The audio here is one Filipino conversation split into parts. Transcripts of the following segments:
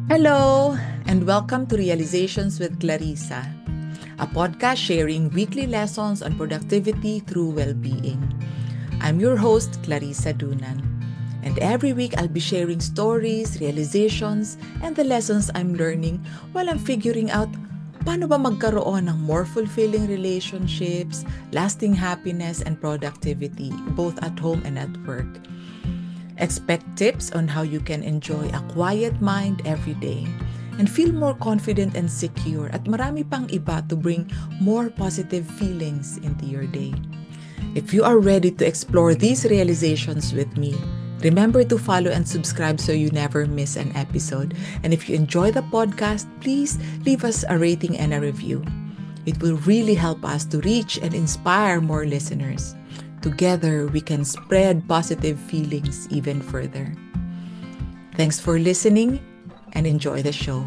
Hello, and welcome to Realizations with Clarissa, a podcast sharing weekly lessons on productivity through well being. I'm your host, Clarissa Dunan, and every week I'll be sharing stories, realizations, and the lessons I'm learning while I'm figuring out paano ba magkaroon ng more fulfilling relationships, lasting happiness, and productivity, both at home and at work. Expect tips on how you can enjoy a quiet mind every day and feel more confident and secure at marami pang iba to bring more positive feelings into your day. If you are ready to explore these realizations with me, remember to follow and subscribe so you never miss an episode. And if you enjoy the podcast, please leave us a rating and a review. It will really help us to reach and inspire more listeners. Together, we can spread positive feelings even further. Thanks for listening and enjoy the show.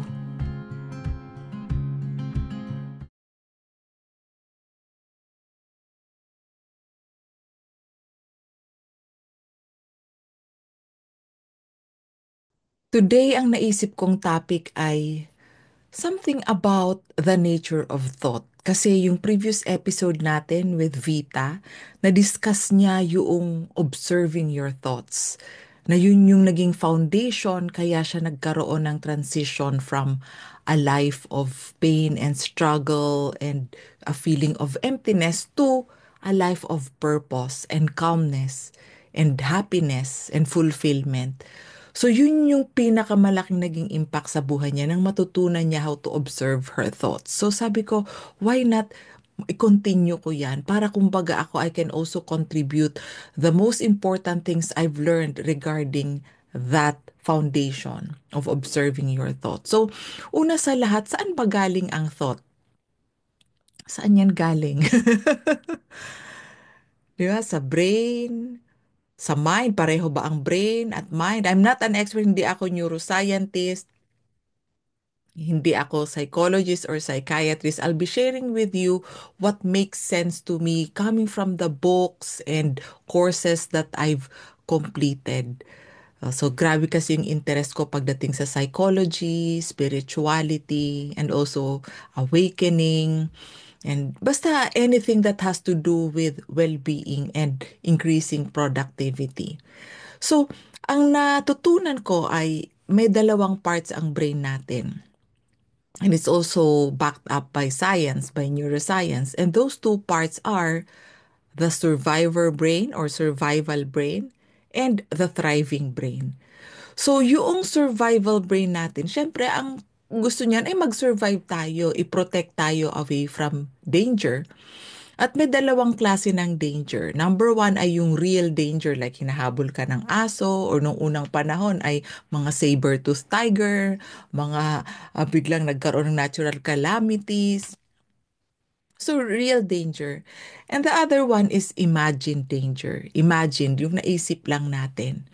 Today, ang naisip kong topic ay something about the nature of thought. Kasi yung previous episode natin with Vita, na-discuss niya yung observing your thoughts. Na yun yung naging foundation kaya siya nagkaroon ng transition from a life of pain and struggle and a feeling of emptiness to a life of purpose and calmness and happiness and fulfillment. So yun yung pinakamalaking naging impact sa buhay niya nang matutunan niya how to observe her thoughts. So sabi ko, why not i-continue ko yan para kumbaga ako I can also contribute the most important things I've learned regarding that foundation of observing your thoughts. So una sa lahat, saan ba galing ang thought? Saan yan galing? Di ba? Sa brain, sa mind, pareho ba ang brain at mind? I'm not an expert, hindi ako neuroscientist, hindi ako psychologist or psychiatrist. I'll be sharing with you what makes sense to me coming from the books and courses that I've completed. So, grabe kasi yung interest ko pagdating sa psychology, spirituality, and also awakening. And basta anything that has to do with well-being and increasing productivity. So, ang natutunan ko ay may dalawang parts ang brain natin. And it's also backed up by science, by neuroscience. And those two parts are the survivor brain or survival brain and the thriving brain. So, yung survival brain natin, syempre, ang gusto niyan ay mag-survive tayo, i-protect tayo away from danger. At may dalawang klase ng danger. Number one ay yung real danger like hinahabol ka ng aso or nung unang panahon ay mga saber-tooth tiger, mga biglang nagkaroon ng natural calamities. So, real danger. And the other one is imagined danger. Imagine, yung naisip lang natin.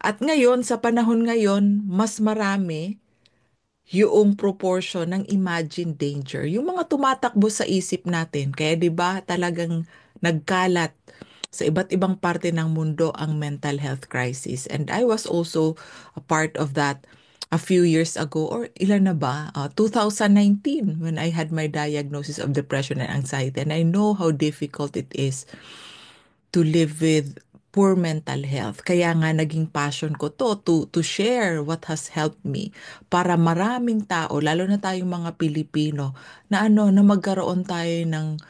At ngayon, sa panahon ngayon, mas marami yung proportion ng imagined danger. Yung mga tumatakbo sa isip natin. Kaya 'di ba talagang nagkalat sa iba't ibang parte ng mundo ang mental health crisis. And I was also a part of that a few years ago or ilan na ba? 2019 when I had my diagnosis of depression and anxiety. And I know how difficult it is to live with poor mental health. Kaya nga naging passion ko to share what has helped me para maraming tao, lalo na tayong mga Pilipino, na magkaroon tayo ng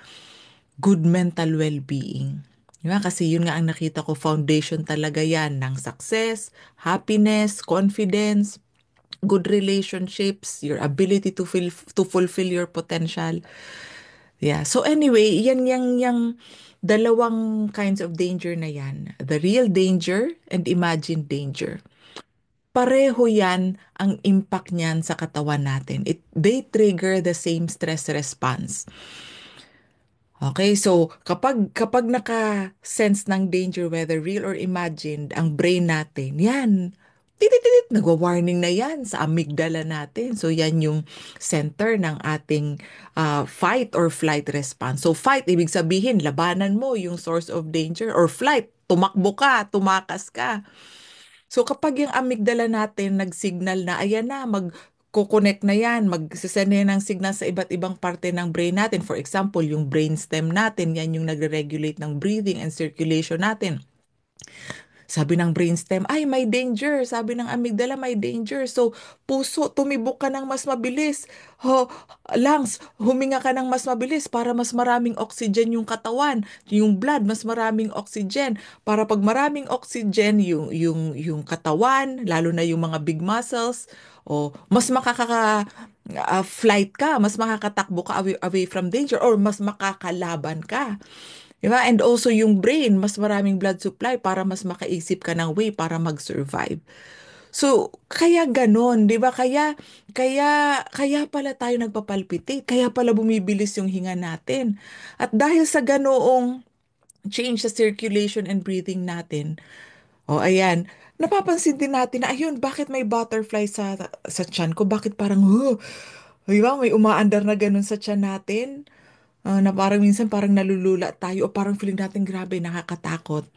good mental well-being. Diba? Kasi yun nga ang nakita ko, foundation talaga yan ng success, happiness, confidence, good relationships, your ability to fulfill your potential. Yeah. So anyway, yan yung dalawang kinds of danger na yan. The real danger and imagined danger. Pareho yan ang impact niyan sa katawan natin. They trigger the same stress response. Okay, so kapag naka-sense ng danger, whether real or imagined, ang brain natin, yan, tititit, nagwa-warning na yan sa amygdala natin. So yan yung center ng ating fight or flight response. So fight, ibig sabihin, labanan mo yung source of danger, or flight, tumakbo ka, tumakas ka. So kapag yung amygdala natin nag-signal na, ayan na, mag-connect na yan, magsisend na yan ng signal sa iba't ibang parte ng brain natin. For example, yung brainstem natin, yan yung nagre-regulate ng breathing and circulation natin. Sabi ng brainstem, ay may danger. Sabi ng amygdala, may danger. So, puso, tumibok ka ng mas mabilis. Lungs, huminga ka ng mas mabilis para mas maraming oxygen yung katawan. Yung blood, mas maraming oxygen. Para pag maraming oxygen, yung katawan, lalo na yung mga big muscles, mas flight ka, mas makakatakbo ka away from danger, or mas makakalaban ka. Diba? And also yung brain, mas maraming blood supply para mas makaisip ka ng way para mag-survive. So, kaya ganon, 'di ba? Kaya pala tayo nagpapalpitate, kaya pala bumibilis yung hinga natin. At dahil sa ganoong change sa circulation and breathing natin, ayan, napapansin din natin na ayun, bakit may butterfly sa tiyan ko? Bakit parang, di ba? May umaandar na ganun sa tiyan natin. Na parang minsan parang nalulula tayo o parang feeling natin grabe, nakakatakot.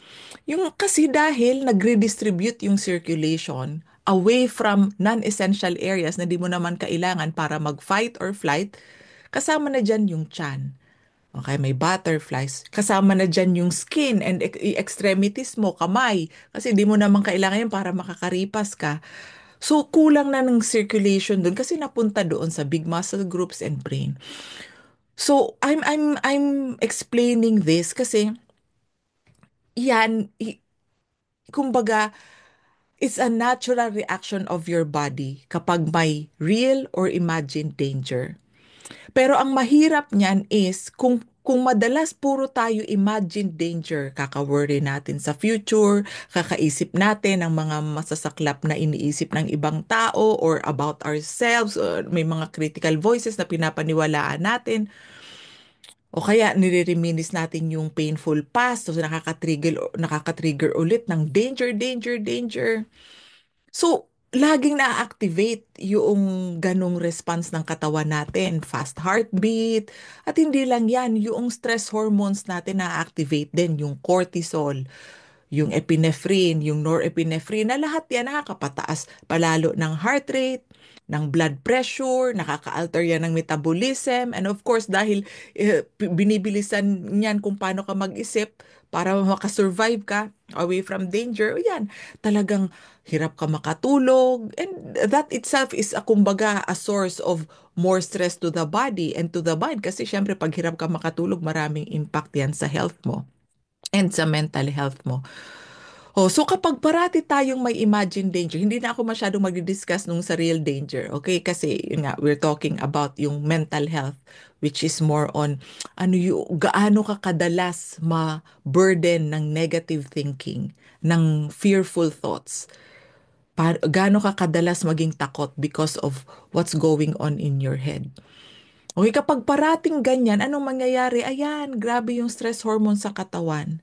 Yung kasi dahil nagre-distribute yung circulation away from non-essential areas na di mo naman kailangan para mag-fight or flight, kasama na dyan yung tiyan. Okay, may butterflies. Kasama na dyan yung skin and extremities mo, kamay. Kasi di mo naman kailangan yun para makakaripas ka. So, kulang na ng circulation dun kasi napunta doon sa big muscle groups and brain. So, I'm explaining this kasi yan, kumbaga, it's a natural reaction of your body kapag may real or imagined danger. Pero ang mahirap niyan is kung madalas puro tayo imagined danger, kaka-worry natin sa future, kakaisip natin ng mga masasaklap na iniisip ng ibang tao or about ourselves, or may mga critical voices na pinapaniwalaan natin. O kaya nire-reminisce natin yung painful past, so nakaka-trigger ulit ng danger, danger, danger. So, laging na-activate yung ganong response ng katawan natin, fast heartbeat, at hindi lang yan, yung stress hormones natin na-activate din, yung cortisol, yung epinephrine, yung norepinephrine, na lahat yan nakakapataas palalo ng heart rate, ng blood pressure, nakaka-alter yan ng metabolism, and of course, dahil binibilisan niyan kung paano ka mag-isip para makasurvive ka away from danger, yan, talagang hirap ka makatulog, and that itself is kumbaga a source of more stress to the body and to the mind, kasi syempre pag hirap ka makatulog, maraming impact yan sa health mo and sa mental health mo. So kapag parati tayong may imagined danger, hindi na ako masyadong magdi-discuss nung sa real danger, okay? Kasi yun nga, we're talking about yung mental health, which is more on gaano ka kadalas ma-burden ng negative thinking, ng fearful thoughts. Gaano ka kadalas maging takot because of what's going on in your head. Okay, kapag parating ganyan, anong mangyayari? Ayan, grabe yung stress hormone sa katawan.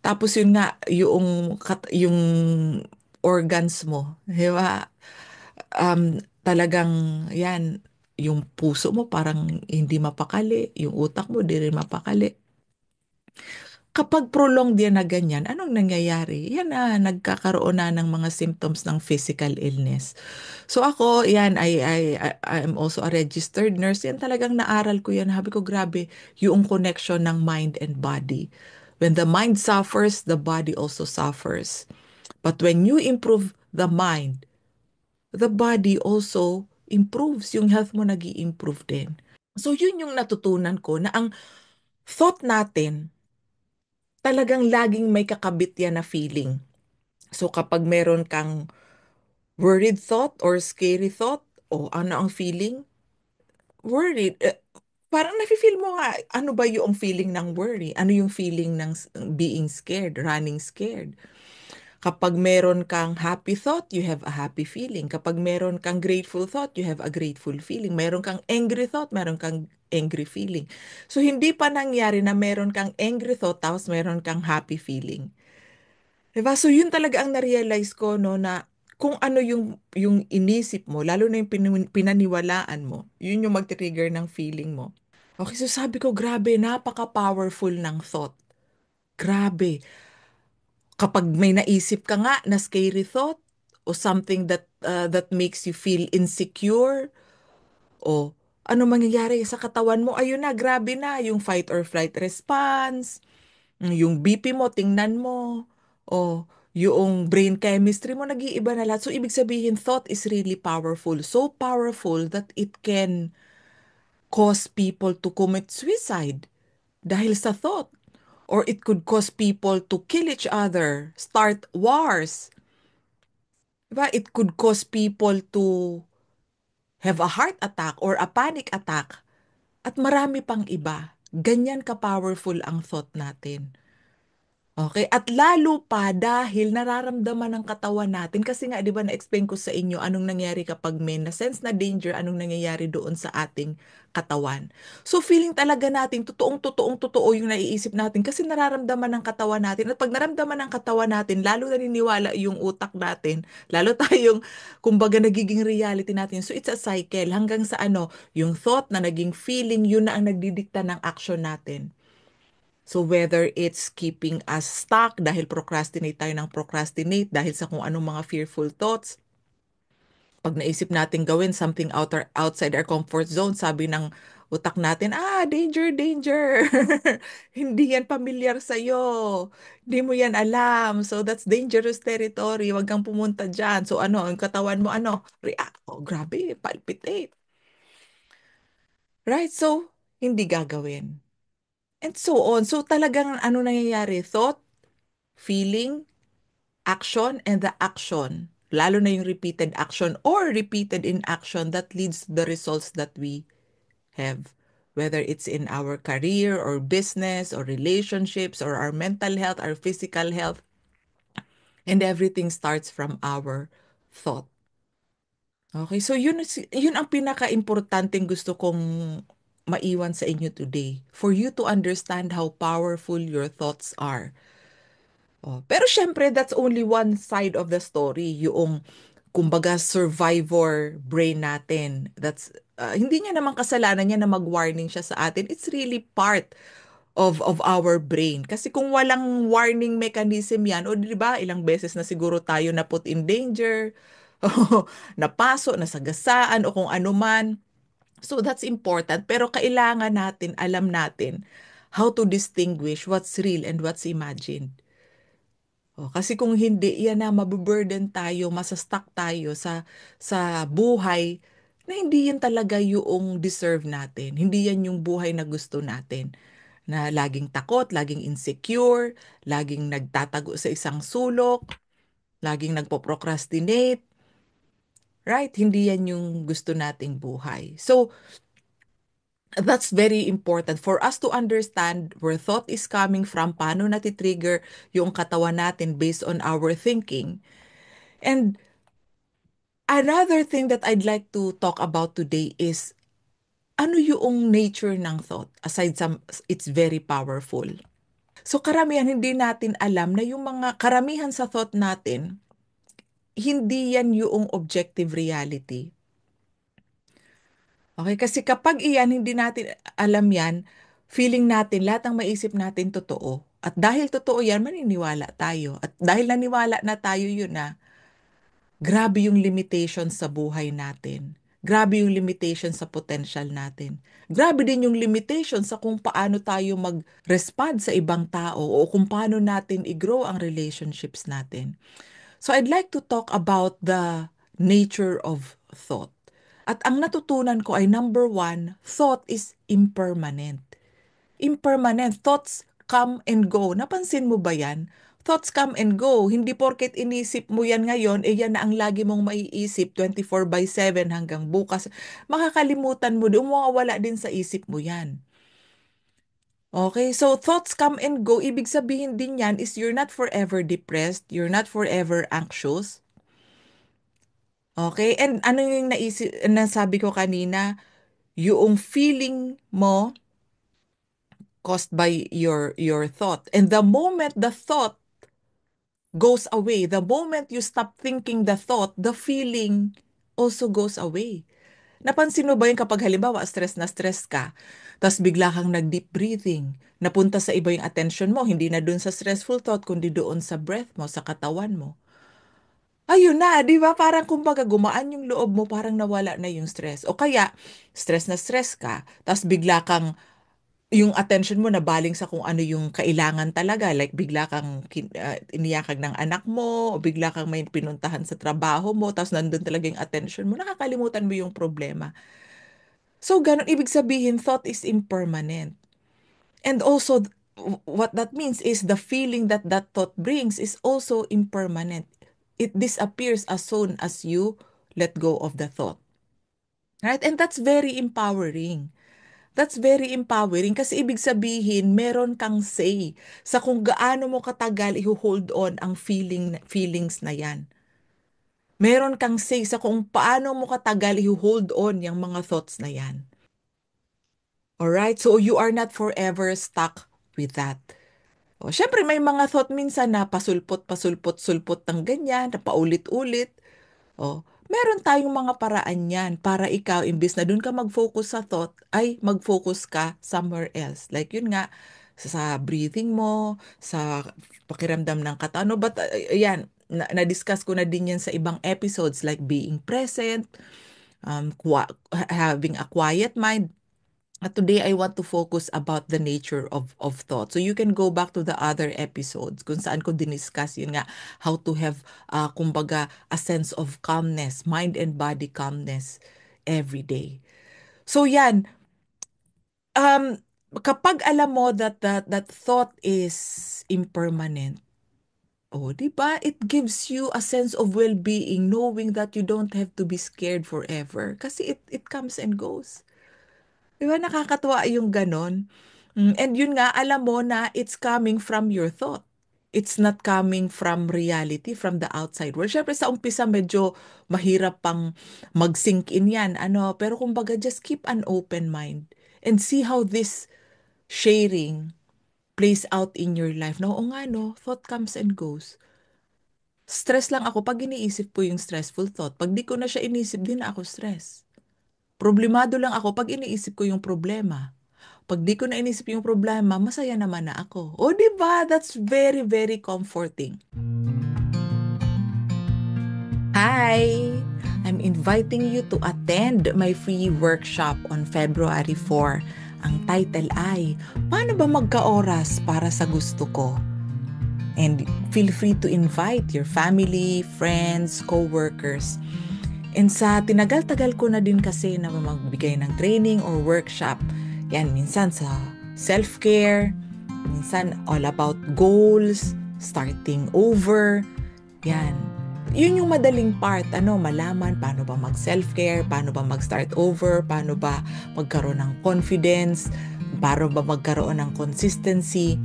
Tapos yun nga, yung organs mo, di ba? Talagang yan, yung puso mo parang hindi mapakali, yung utak mo di rin mapakali. Kapag prolonged yan na ganyan, anong nangyayari? Yan na, nagkakaroon na ng mga symptoms ng physical illness. So ako, yan, I'm also a registered nurse. Yan talagang naaral ko yan. Habi ko, grabe, yung connection ng mind and body. When the mind suffers, the body also suffers. But when you improve the mind, the body also improves. Yung health mo nag improve din. So yun yung natutunan ko na ang thought natin, talagang laging may kakabit yan na feeling. So kapag meron kang worried thought or scary thought, o ano ang feeling? Worried. Parang nafe-feel mo nga, ano ba yung feeling ng worry? Ano yung feeling ng being scared, running scared? Kapag meron kang happy thought, you have a happy feeling. Kapag meron kang grateful thought, you have a grateful feeling. Meron kang angry thought, meron kang angry feeling. So, hindi pa nangyari na meron kang angry thought, tapos meron kang happy feeling. Diba? So, yun talaga ang na-realize ko, no, na kung ano yung inisip mo, lalo na yung pinaniwalaan mo, yun yung mag-trigger ng feeling mo. Okay, so sabi ko, grabe, napaka-powerful ng thought. Grabe. Kapag may naisip ka nga na scary thought o something that makes you feel insecure o ano mangyayari sa katawan mo, ayun na, grabe na, yung fight or flight response, yung BP mo, tingnan mo, o yung brain chemistry mo, nag-iiba na lahat. So, ibig sabihin, thought is really powerful. So powerful that it can cause people to commit suicide dahil sa thought. Or it could cause people to kill each other, start wars. Diba? It could cause people to have a heart attack or a panic attack. At marami pang iba. Ganyan ka-powerful ang thought natin. Okay, at lalo pa dahil nararamdaman ng katawan natin kasi nga 'di ba na-explain ko sa inyo anong nangyari kapag may na-sense na danger, anong nangyayari doon sa ating katawan. So feeling talaga natin totoong-totoong totoo yung naiisip natin kasi nararamdaman ng katawan natin at pag naramdaman ng katawan natin lalo naniniwala yung utak natin, lalo tayong kumbaga nagiging reality natin. So it's a cycle hanggang sa ano, yung thought na naging feeling yun na ang nagdidikta ng action natin. So whether it's keeping us stuck dahil procrastinate tayo ng procrastinate dahil sa kung anong mga fearful thoughts, pag naisip natin gawin something outside our comfort zone, sabi ng utak natin, danger, danger. Hindi yan familiar sa'yo. Hindi mo yan alam. So that's dangerous territory. Huwag kang pumunta dyan. So ano, ang katawan mo ano? React. Oh, grabe, palpitate. Right? So, hindi gagawin. And so on. So talagang ano nangyayari? Thought, feeling, action, and the action, lalo na yung repeated action or repeated inaction that leads to the results that we have. Whether it's in our career or business or relationships or our mental health, our physical health, and everything starts from our thought. Okay, so yun ang pinaka-importanteng gusto kong maiwan sa inyo today. For you to understand how powerful your thoughts are. Oh, pero syempre, that's only one side of the story. Yung, kumbaga, survivor brain natin. Hindi niya naman kasalanan niya na mag-warning siya sa atin. It's really part of our brain. Kasi kung walang warning mechanism yan, o di ba, ilang beses na siguro tayo na put in danger, napaso, nasagasaan, o kung ano man. So that's important. Pero kailangan natin, alam natin, how to distinguish what's real and what's imagined. Kasi kung hindi, yan na mabuburden tayo, masastuck tayo sa buhay na hindi yan talaga yung deserve natin. Hindi yan yung buhay na gusto natin. Na laging takot, laging insecure, laging nagtatago sa isang sulok, laging nagpo-procrastinate. Right? Hindi yan yung gusto nating buhay. So, that's very important for us to understand where thought is coming from, paano natitrigger yung katawan natin based on our thinking. And another thing that I'd like to talk about today is ano yung nature ng thought aside from it's very powerful. So karamihan hindi natin alam na yung mga karamihan sa thought natin, hindi yan yung objective reality. Okay, kasi kapag iyan hindi natin alam yan, feeling natin lahat ng maisip natin totoo. At dahil totoo yan, maniniwala tayo. At dahil naniwala na tayo yun na, grabe yung limitation sa buhay natin. Grabe yung limitation sa potential natin. Grabe din yung limitation sa kung paano tayo mag-respond sa ibang tao o kung paano natin i-grow ang relationships natin. So I'd like to talk about the nature of thought. At ang natutunan ko ay number one, thought is impermanent. Impermanent. Thoughts come and go. Napansin mo ba yan? Thoughts come and go. Hindi porket inisip mo yan ngayon, yan na ang lagi mong maiisip 24/7 hanggang bukas. Makakalimutan mo, mawawala din sa isip mo yan. Okay, so thoughts come and go. Ibig sabihin din yan is you're not forever depressed, you're not forever anxious. Okay, and ano yung nasabi ko kanina, yung feeling mo caused by your thought. And the moment the thought goes away, the moment you stop thinking the thought, the feeling also goes away. Napansin mo ba yun kapag halimbawa stress na stress ka, tapos bigla kang nag-deep breathing, napunta sa iba yung attention mo, hindi na dun sa stressful thought, kundi doon sa breath mo, sa katawan mo. Ayun na, di ba? Parang kumbaga gumaan yung loob mo, parang nawala na yung stress. O kaya, stress na stress ka, tapos bigla kang yung attention mo nabaling sa kung ano yung kailangan talaga. Like, bigla kang iniyakag ng anak mo, o bigla kang may pinuntahan sa trabaho mo, tapos nandun talaga yung attention mo, nakakalimutan mo yung problema. So, ganun, ibig sabihin, thought is impermanent. And also, what that means is the feeling that that thought brings is also impermanent. It disappears as soon as you let go of the thought. Right? And that's very empowering. That's very empowering kasi ibig sabihin, meron kang say sa kung gaano mo katagal i-hold on ang feelings na yan. Meron kang say sa kung paano mo katagal i-hold on yung mga thoughts na yan. Alright? So you are not forever stuck with that. O, syempre may mga thought minsan na pasulpot-sulpot ng ganyan, na paulit-ulit. O, meron tayong mga paraan yan para ikaw, imbis na dun ka mag-focus sa thought, ay mag-focus ka somewhere else. Like yun nga, sa breathing mo, sa pakiramdam ng katawan. But yan, na-discuss ko na din yan sa ibang episodes like being present, having a quiet mind. At today, I want to focus about the nature of thought. So you can go back to the other episodes kung saan ko diniscuss yun nga, how to have, kumbaga, a sense of calmness, mind and body calmness every day. So yan, um, kapag alam mo that thought is impermanent, oh, di ba? It gives you a sense of well-being knowing that you don't have to be scared forever kasi it comes and goes. Di ba nakakatuwa yung ganon? And yun nga, alam mo na it's coming from your thought. It's not coming from reality, from the outside world. Syempre sa umpisa medyo mahirap pang mag-sink in yan. Ano, pero kumbaga just keep an open mind and see how this sharing plays out in your life. No, o nga no, thought comes and goes. Stress lang ako pag iniisip ko yung stressful thought. Pag di ko na siya inisip, din na ako stress. Problemado lang ako pag iniisip ko yung problema. Pag di ko na inisip yung problema, masaya naman na ako. O, di ba? That's very, very comforting. Hi! I'm inviting you to attend my free workshop on February 4. Ang title ay, Paano ba magka-oras para sa gusto ko? And feel free to invite your family, friends, co-workers. And sa tinagal-tagal ko na din kasi na magbigay ng training or workshop, yan, minsan sa self-care, minsan all about goals, starting over, yan. Yun yung madaling part, malaman paano ba mag-self-care, paano ba mag-start over, paano ba magkaroon ng confidence, paano ba magkaroon ng consistency,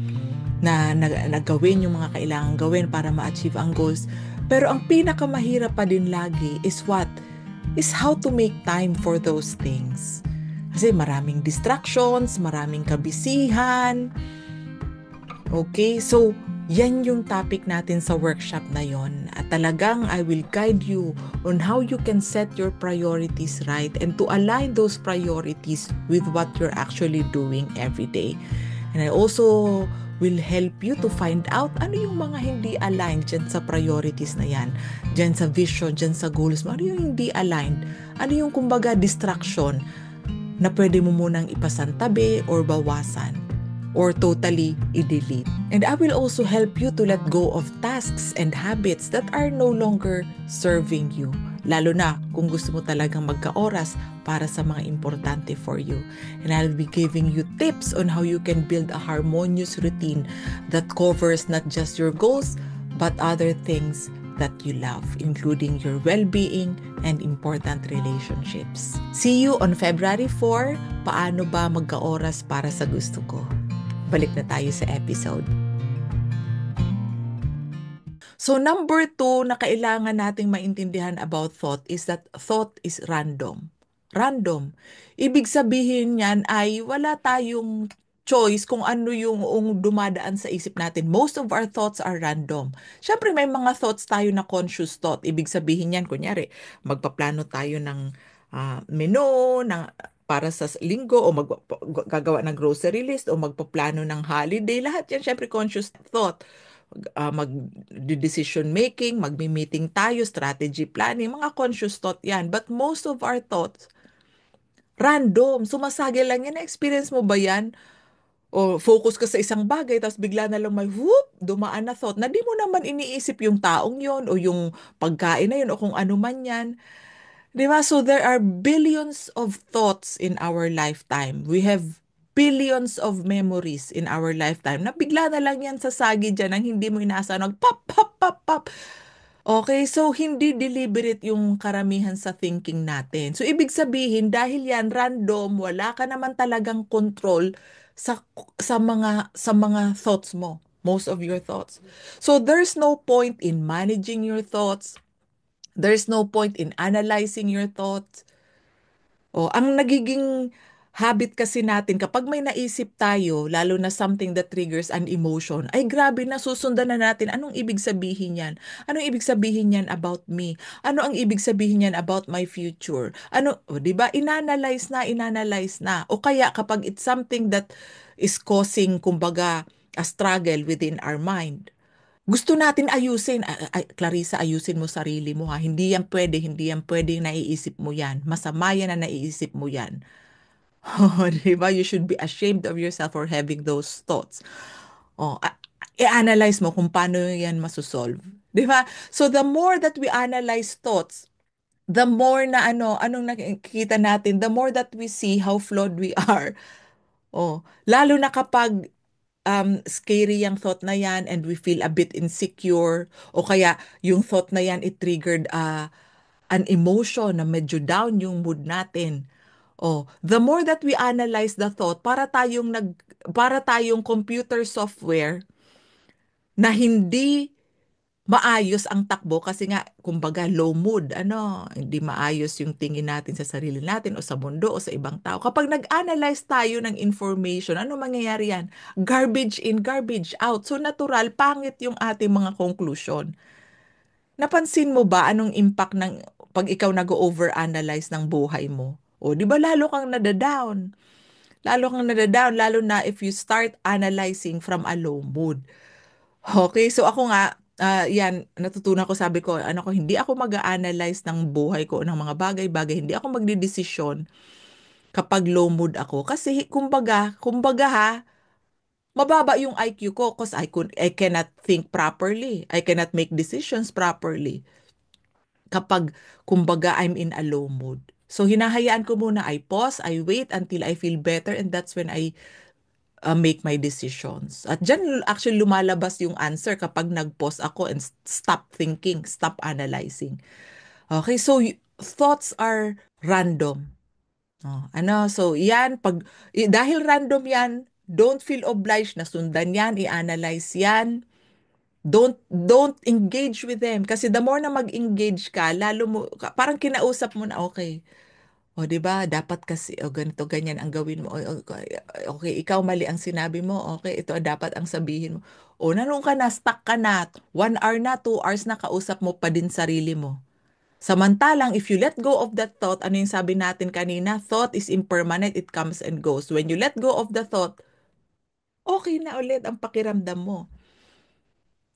na nagawin yung mga kailangan gawin para ma-achieve ang goals. Pero ang pinakamahirap pa din lagi is what? Is how to make time for those things. Kasi maraming distractions, maraming kabisihan. Okay, so yan yung topic natin sa workshop na yon. At talagang I will guide you on how you can set your priorities right and to align those priorities with what you're actually doing every day. And I also will help you to find out ano yung mga hindi aligned dyan sa priorities na yan, dyan sa vision, dyan sa goals mo, ano yung hindi aligned, ano yung kumbaga distraction na pwede mo munang ipasantabi or bawasan or totally i-delete. And I will also help you to let go of tasks and habits that are no longer serving you. Lalo na kung gusto mo talagang magka-oras para sa mga importante for you. And I'll be giving you tips on how you can build a harmonious routine that covers not just your goals, but other things that you love, including your well-being and important relationships. See you on February 4. Paano ba magka-oras para sa gusto ko? Balik na tayo sa episode. So number 2 na kailangan nating maintindihan about thought is that thought is random. Random. Ibig sabihin niyan ay wala tayong choice kung ano yung dumadaan sa isip natin. Most of our thoughts are random. Siyempre may mga thoughts tayo na conscious thought. Ibig sabihin niyan, kunyari, magpaplano tayo ng menu para sa linggo o gagawa ng grocery list o magpaplano ng holiday. Lahat yan, syempre, conscious thought. Mag-decision making, magmi-meeting tayo, strategy planning, mga conscious thought yan. But most of our thoughts, random, sumasagi lang yan. Na-experience mo ba yan? O focus ka sa isang bagay, tapos bigla na lang may whoop, dumaan na thought na di mo naman iniisip yung taong yon o yung pagkain na yun o kung ano man yan. Di ba? So there are billions of thoughts in our lifetime. We have billions of memories in our lifetime na bigla na lang yan sasagi dyan ang hindi mo inaasahan. Pop, pop, pop, pop. Okay, so hindi deliberate yung karamihan sa thinking natin. So ibig sabihin dahil yan random, wala ka naman talagang control sa sa mga thoughts mo, most of your thoughts. So there's no point in managing your thoughts. There's no point in analyzing your thoughts. O, ang nagiging habit kasi natin kapag may naisip tayo, lalo na something that triggers an emotion, ay grabe, nasusundan na natin. Anong ibig sabihin yan? Anong ibig sabihin yan about me? Ano ang ibig sabihin yan about my future? Ano, o, di ba? Inanalyze na, inanalyze na. O kaya kapag it's something that is causing, kumbaga, a struggle within our mind, gusto natin ayusin. Clarissa, ayusin mo sarili mo ha. Hindi yan pwede, hindi yan pwede, naiisip mo yan. Masama yan na naiisip mo yan. Di ba? You should be ashamed of yourself for having those thoughts. Oh, i-analyze mo kung paano yan masosolve. Di ba? So the more that we analyze thoughts, the more na anong nakikita natin, the more that we see how flawed we are. Oh, lalo na kapag scary yung thought na yan and we feel a bit insecure o kaya yung thought na yan it triggered an emotion na medyo down yung mood natin. Oh, the more that we analyze the thought, para tayong computer software na hindi maayos ang takbo kasi nga kumbaga low mood, hindi maayos yung tingin natin sa sarili natin o sa mundo o sa ibang tao. Kapag nag-analyze tayo ng information, ano mangyayari yan? Garbage in, garbage out. So natural, pangit yung ating mga conclusion. Napansin mo ba anong impact ng pag ikaw nag-overanalyze ng buhay mo? O, di ba lalo kang nadadown? Lalo kang nadadown, lalo na if you start analyzing from a low mood. Okay, so ako nga, yan, natutunan ko, sabi ko, hindi ako mag-a-analyze ng buhay ko, ng mga bagay-bagay, hindi ako magdidesisyon kapag low mood ako. Kasi, kumbaga ha, mababa yung IQ ko because I cannot think properly. I cannot make decisions properly kapag, kumbaga, I'm in a low mood. So, hinahayaan ko muna, I pause, I wait until I feel better, and that's when I make my decisions. At dyan actually lumalabas yung answer kapag nag-pause ako and stop thinking, stop analyzing. Okay, so thoughts are random. So yan, dahil random yan, don't feel obliged na sundan yan, i-analyze yan. Don't engage with them kasi the more na mag-engage ka, lalo mo parang kinausap mo na okay. O, 'di ba? Dapat kasi ganito ganyan ang gawin mo. Okay, ikaw mali ang sinabi mo. Okay, ito dapat ang sabihin mo. O, nanong ka na, stuck ka na. 1 hour na, 2 hours na, kausap mo pa din sarili mo. Samantalang, if you let go of that thought, ano yung sabi natin kanina? Thought is impermanent, it comes and goes. When you let go of the thought, okay na ulit ang pakiramdam mo.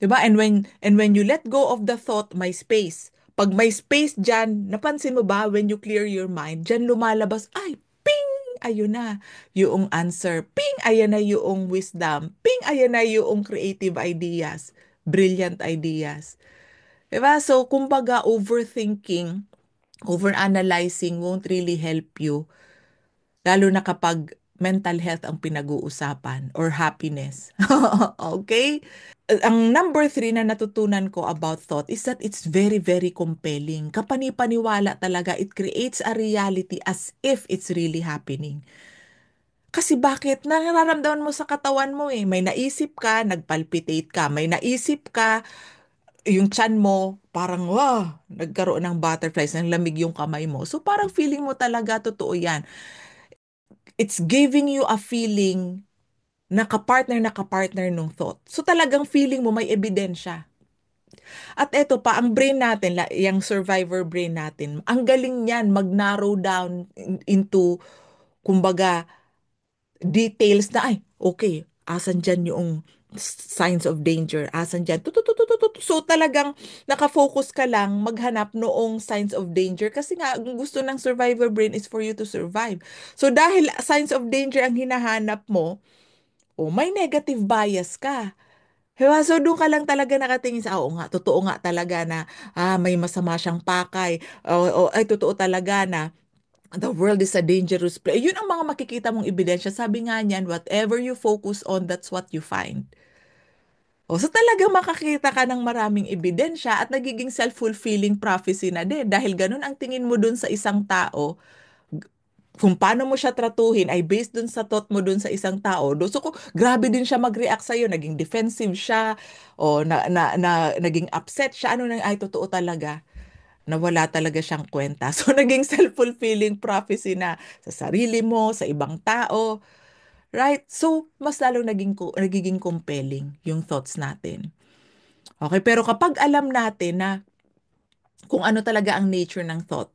'Di ba? And when you let go of the thought, may space. Pag may space diyan, napansin mo ba when you clear your mind, diyan lumalabas, ay, ping, ayun na yung answer. Ping, ayan na yung wisdom. Ping, ayan na yung creative ideas, brilliant ideas. 'Di ba? So, kumbaga, overthinking, overanalyzing won't really help you, lalo na kapag mental health ang pinag-uusapan or happiness. Okay? Ang number 3 na natutunan ko about thought is that it's very, very compelling. Kapani-paniwala talaga, it creates a reality as if it's really happening. Kasi bakit? Nararamdaman mo sa katawan mo eh. May naisip ka, nagpalpitate ka. May naisip ka, yung tiyan mo, parang wow, nagkaroon ng butterflies, ng lamig yung kamay mo. So parang feeling mo talaga, totoo yan. It's giving you a feeling na kapartner nung thought. So talagang feeling mo may ebidensya. At eto pa, ang brain natin, yung survivor brain natin, ang galing niyan mag-narrow down into, kumbaga, details na, ay, okay, asan dyan yung signs of danger, asan dyan, tututututut. So talagang nakafocus ka lang maghanap noong signs of danger kasi nga ang gusto ng survivor brain is for you to survive. So dahil signs of danger ang hinahanap mo, oh, may negative bias ka. Diba? So doon ka lang talaga nakatingin sa, oo nga, totoo nga talaga na may masama siyang pakay. O, ay, totoo talaga na the world is a dangerous place. Yun ang mga makikita mong ebidensya. Sabi nga niyan, whatever you focus on, that's what you find. O, so talagang makakita ka ng maraming ebidensya at nagiging self-fulfilling prophecy na din. Dahil ganun ang tingin mo dun sa isang tao, kung paano mo siya tratuhin ay based dun sa thought mo dun sa isang tao. So, ko, grabe din siya mag-react sa'yo. Naging defensive siya o naging upset siya. Ano na, ay, totoo talaga na wala talaga siyang kwenta. So, naging self-fulfilling prophecy na sa sarili mo, sa ibang tao. Right? So, mas lalong nagiging compelling yung thoughts natin. Okay, pero kapag alam natin na kung ano talaga ang nature ng thought,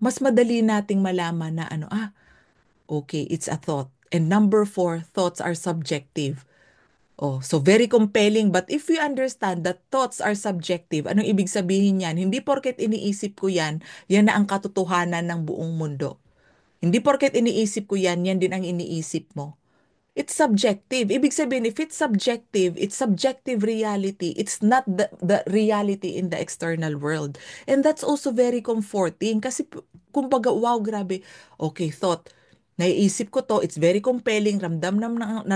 mas madali nating malaman na ano, okay, it's a thought. And number four, thoughts are subjective. Oh, so very compelling. But if we understand that thoughts are subjective, anong ibig sabihin yan? Hindi porket iniisip ko yan, yan na ang katotohanan ng buong mundo. Hindi porket iniisip ko yan, yan din ang iniisip mo. It's subjective. Ibig sabihin, if it's subjective reality. It's not the reality in the external world. And that's also very comforting kasi kumbaga, wow, grabe. Okay, thought. Naiisip ko to, it's very compelling, na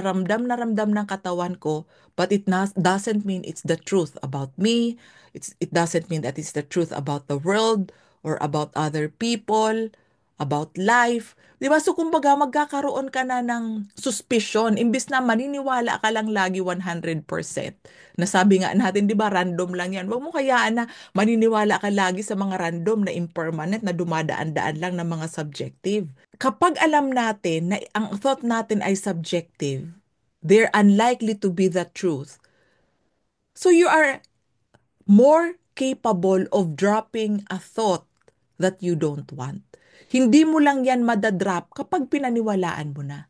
ramdam ng katawan ko, but doesn't mean it's the truth about me. It doesn't mean that it's the truth about the world or about other people, about life. Di ba? So, kumbaga, magkakaroon ka na ng suspicion, imbis na maniniwala ka lang lagi 100%. Nasabi nga natin, di ba, random lang yan. Huwag mo kayaan na maniniwala ka lagi sa mga random na impermanent na dumadaan-daan lang ng mga subjective. Kapag alam natin na ang thought natin ay subjective, they're unlikely to be the truth. So, you are more capable of dropping a thought that you don't want. Hindi mo lang yan madadrop kapag pinaniwalaan mo na.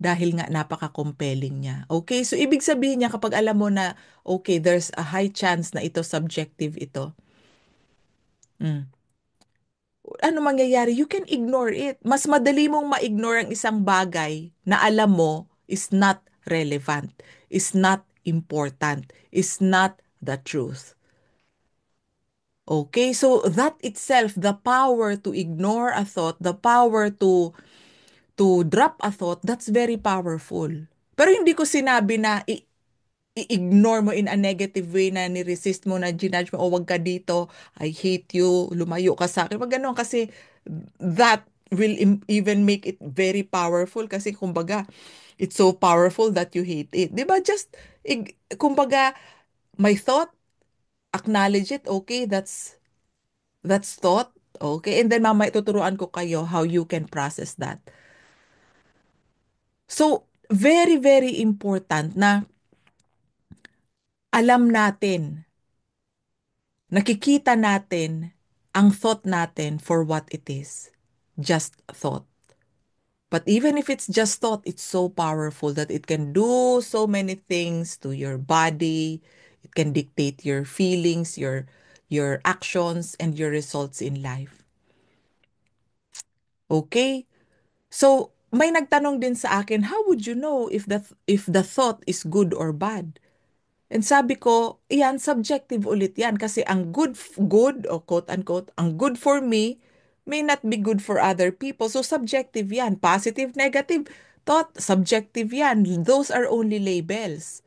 Dahil nga napaka-compelling niya. Okay? So, ibig sabihin niya kapag alam mo na, okay, there's a high chance na ito subjective ito. Mm. Ano mangyayari? You can ignore it. Mas madali mong ma-ignore ang isang bagay na alam mo is not relevant, is not important, is not the truth. Okay, so that itself, the power to ignore a thought, the power to drop a thought, that's very powerful. Pero hindi ko sinabi na i-ignore mo in a negative way na ni-resist mo na ginudge mo, o wag ka dito, I hate you, lumayo ka sa akin. Wag ganun kasi that will even make it very powerful kasi kumbaga, it's so powerful that you hate it. 'Di ba? Just, kumbaga, my thought, acknowledge it, okay, that's thought. Okay, and then mamaya tuturuan ko kayo how you can process that. So, very, very important na alam natin, nakikita natin ang thought natin for what it is. Just thought. But even if it's just thought, it's so powerful that it can do so many things to your body. It can dictate your feelings, your actions, and your results in life. Okay? So, may nagtanong din sa akin, how would you know if the thought is good or bad? And sabi ko, yan, subjective ulit yan. Kasi ang good, o quote unquote, ang good for me may not be good for other people. So, subjective yan. Positive, negative, thought, subjective yan. Those are only labels.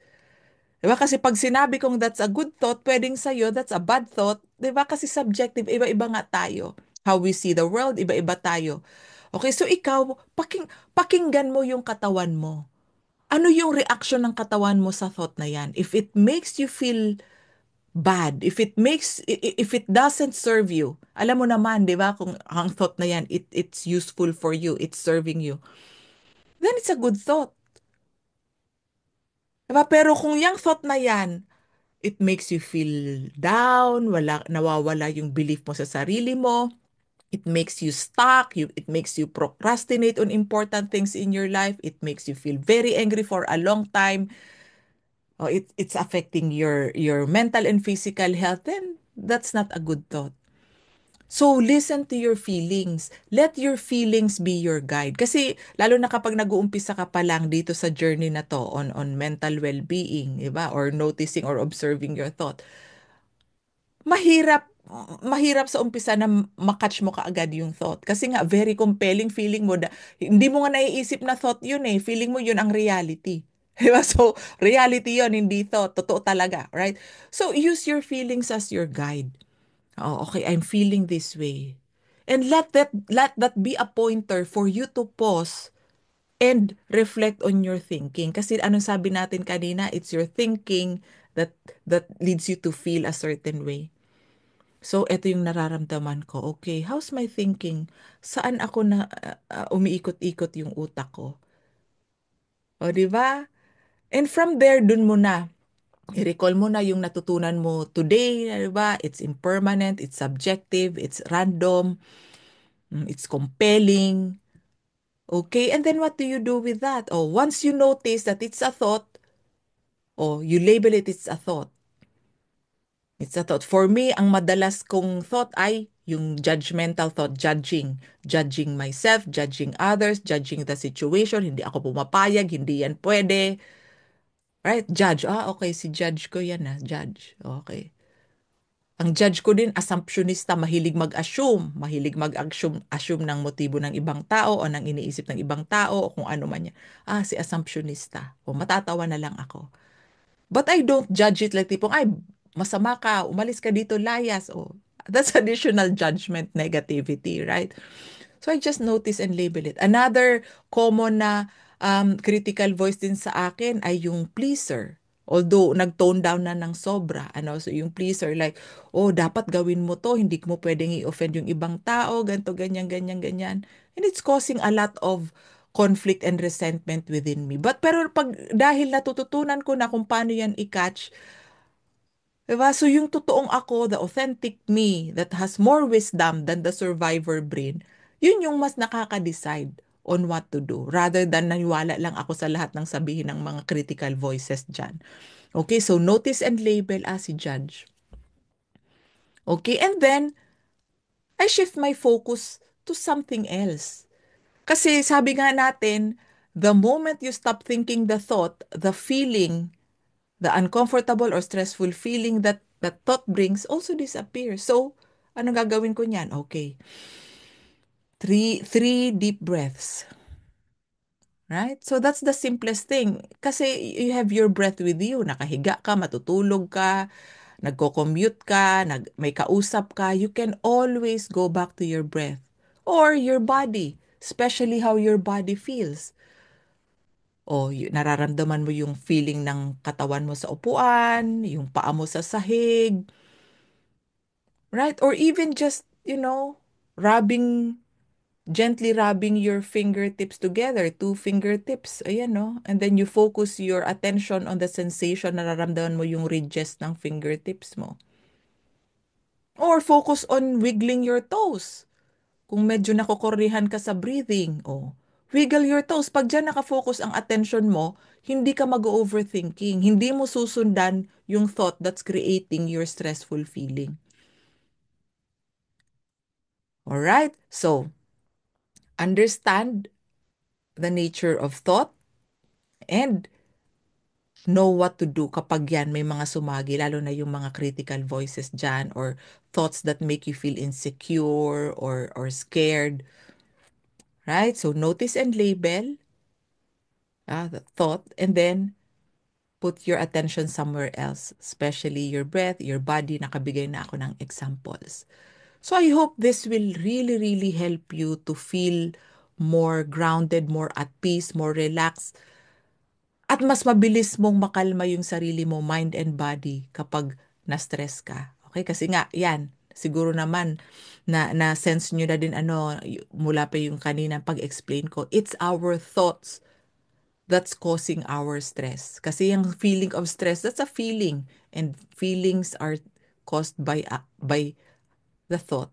Diba? Kasi pag sinabi kong that's a good thought, pwedeng sa'yo, that's a bad thought. Diba? Kasi subjective, iba-iba nga tayo. How we see the world, iba-iba tayo. Okay, so ikaw, pakinggan mo yung katawan mo. Ano yung reaction ng katawan mo sa thought na yan? If it makes you feel bad, if it doesn't serve you, alam mo naman, di ba, kung ang thought na yan, it's useful for you, it's serving you, then it's a good thought. Diba? Pero kung yung thought na yan, It makes you feel down, nawawala yung belief mo sa sarili mo. It makes you stuck, it makes you procrastinate on important things in your life. It makes you feel very angry for a long time. It's affecting your mental and physical health. Then that's not a good thought. So, listen to your feelings. Let your feelings be your guide. Kasi, lalo na kapag nag-uumpisa ka pa lang dito sa journey na to on mental well-being, diba? Or noticing or observing your thought. Mahirap, mahirap sa umpisa na makatch mo kaagad yung thought. Kasi nga, very compelling feeling mo. Hindi mo nga naiisip na thought yun eh. Feeling mo yun ang reality. Diba? So, reality yun, hindi thought. Totoo talaga, right? So, use your feelings as your guide. Oh, okay, I'm feeling this way. And let that be a pointer for you to pause and reflect on your thinking. Kasi anong sabi natin kanina, it's your thinking that leads you to feel a certain way. So, ito yung nararamdaman ko. Okay, how's my thinking? Saan ako na umiikot-ikot yung utak ko? O, di ba? And from there, dun mo na i-recall mo na yung natutunan mo today, di ba? It's impermanent, it's subjective, it's random, it's compelling. Okay, and then what do you do with that? Oh, once you notice that it's a thought, oh, you label it, it's a thought. It's a thought. For me, ang madalas kong thought ay yung judgmental thought, judging. Judging myself, judging others, judging the situation. Hindi ako pumapayag, hindi yan pwede. Right? Judge. Ah, okay, si judge ko yan judge. Okay. Ang judge ko din, assumptionista, mahilig mag-assume. Mahilig mag-assume ng motibo ng ibang tao o ng iniisip ng ibang tao o kung ano man yan. Ah, si assumptionista. O matatawa na lang ako. But I don't judge it like tipong, ay, masama ka, umalis ka dito, layas. Oh, that's additional judgment, negativity, right? So I just notice and label it. Another common na critical voice din sa akin ay yung pleaser. Although nag-tone down na ng sobra, ano, so yung pleaser like, oh, dapat gawin mo to, hindi mo pwedeng i-offend yung ibang tao, ganto, ganyan, ganyan, ganyan. And it's causing a lot of conflict and resentment within me. But pero pag dahil natututunan ko na kung paano yan i-catch, diba? So yung totoong ako, the authentic me that has more wisdom than the survivor brain, yun yung mas nakaka-decide on what to do rather than naniwala lang ako sa lahat ng sabihin ng mga critical voices dyan. Okay, so notice and label as si judge. Okay, and then I shift my focus to something else. Kasi sabi nga natin, the moment you stop thinking the thought, the feeling, the uncomfortable or stressful feeling that thought brings also disappears. So, ano gagawin ko niyan? Okay. Three deep breaths. Right? So, that's the simplest thing. Kasi you have your breath with you. Nakahiga ka, matutulog ka, nagko-commute ka, may kausap ka. You can always go back to your breath. Or your body. Especially how your body feels. O nararamdaman mo yung feeling ng katawan mo sa upuan, yung paa mo sa sahig, right? Or even just, gently rubbing your fingertips together, two fingertips, ayan no? And then you focus your attention on the sensation na nararamdaman mo yung ridges ng fingertips mo. Or focus on wiggling your toes. Kung medyo nakokorrihan ka sa breathing, wiggle your toes. Pag dyan nakafocus ang attention mo, hindi ka mag-overthinking. Hindi mo susundan yung thought that's creating your stressful feeling. Alright? So, understand the nature of thought and know what to do kapag yan may mga sumagi, lalo na yung mga critical voices dyan or thoughts that make you feel insecure or scared. Right? So, notice and label the thought and then put your attention somewhere else, especially your breath, your body. Nakabigay na ako ng examples. So I hope this will really, really help you to feel more grounded, more at peace, more relaxed, at mas mabilis mong makalma yung sarili mo, mind and body kapag na-stress ka. Okay? Kasi nga, yan, siguro naman na-sense nyo na din mula pa yung kanina pag-explain ko, it's our thoughts that's causing our stress. Kasi yung feeling of stress, that's a feeling. And feelings are caused by the thought.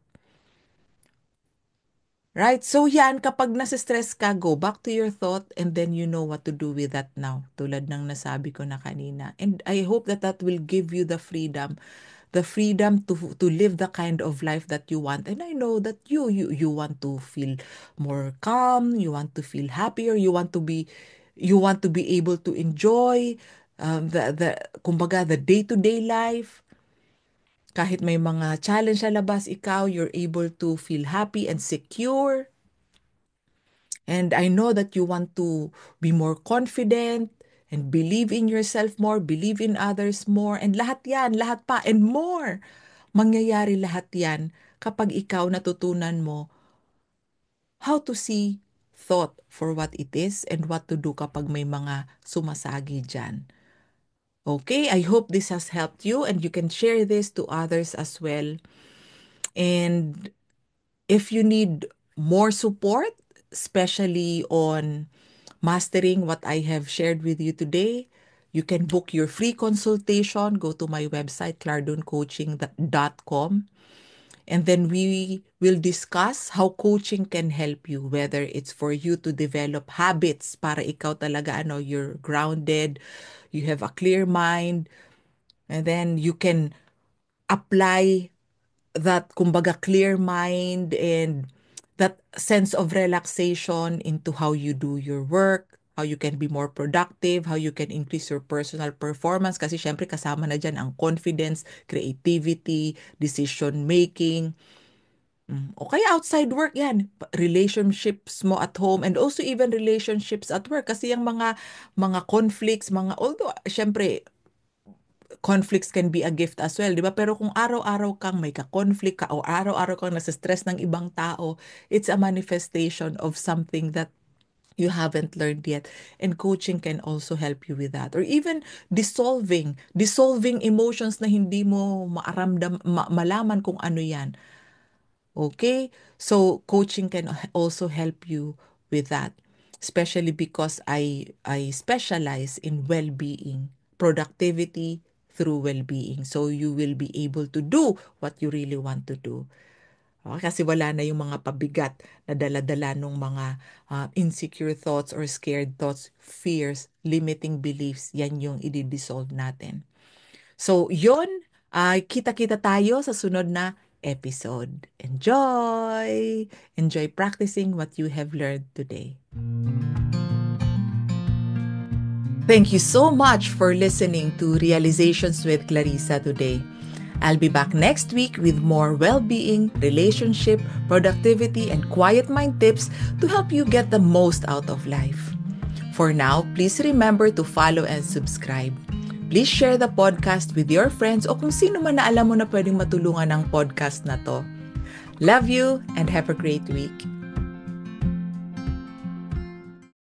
Right? So yan, kapag nasa-stress ka, go back to your thought and then you know what to do with that now. Tulad ng nasabi ko na kanina. And I hope that that will give you the freedom to live the kind of life that you want. And I know that you want to feel more calm, you want to feel happier, you want to be able to enjoy the kumbaga the day-to-day life. Kahit may mga challenge sa labas, ikaw, you're able to feel happy and secure. And I know that you want to be more confident and believe in yourself more, believe in others more, and lahat yan, lahat pa, and more. Mangyayari lahat yan kapag ikaw natutunan mo how to see thought for what it is and what to do kapag may mga sumasagi dyan. Okay, I hope this has helped you and you can share this to others as well. And if you need more support, especially on mastering what I have shared with you today, you can book your free consultation. Go to my website, clardooncoaching.com. And then we will discuss how coaching can help you, whether it's for you to develop habits para ikaw talaga, you're grounded, you have a clear mind, and then you can apply that kumbaga clear mind and that sense of relaxation into how you do your work, how you can be more productive, how you can increase your personal performance kasi syempre kasama na dyan ang confidence, creativity, decision making. O kaya outside work yan, relationships mo at home and also even relationships at work kasi yung mga conflicts, although syempre conflicts can be a gift as well, di ba? Pero kung araw-araw kang may ka-conflict ka o araw-araw kang nasa stress ng ibang tao, it's a manifestation of something that you haven't learned yet. And coaching can also help you with that. Or even dissolving emotions na hindi mo malaman kung ano yan. Okay? So coaching can also help you with that, especially because I specialize in well-being, productivity through well-being. So you will be able to do what you really want to do. Okay? Kasi wala na yung mga pabigat na dala-dala ng mga insecure thoughts or scared thoughts, fears, limiting beliefs. Yan yung i-dissolve natin. So, yon, kita-kita tayo sa sunod na episode. Enjoy! Enjoy practicing what you have learned today. Thank you so much for listening to Realizations with Clarissa today. I'll be back next week with more well-being, relationship, productivity, and quiet mind tips to help you get the most out of life. For now, please remember to follow and subscribe. Please share the podcast with your friends o kung sino man na alam mo na pwedeng matulungan ng podcast na to. Love you and have a great week.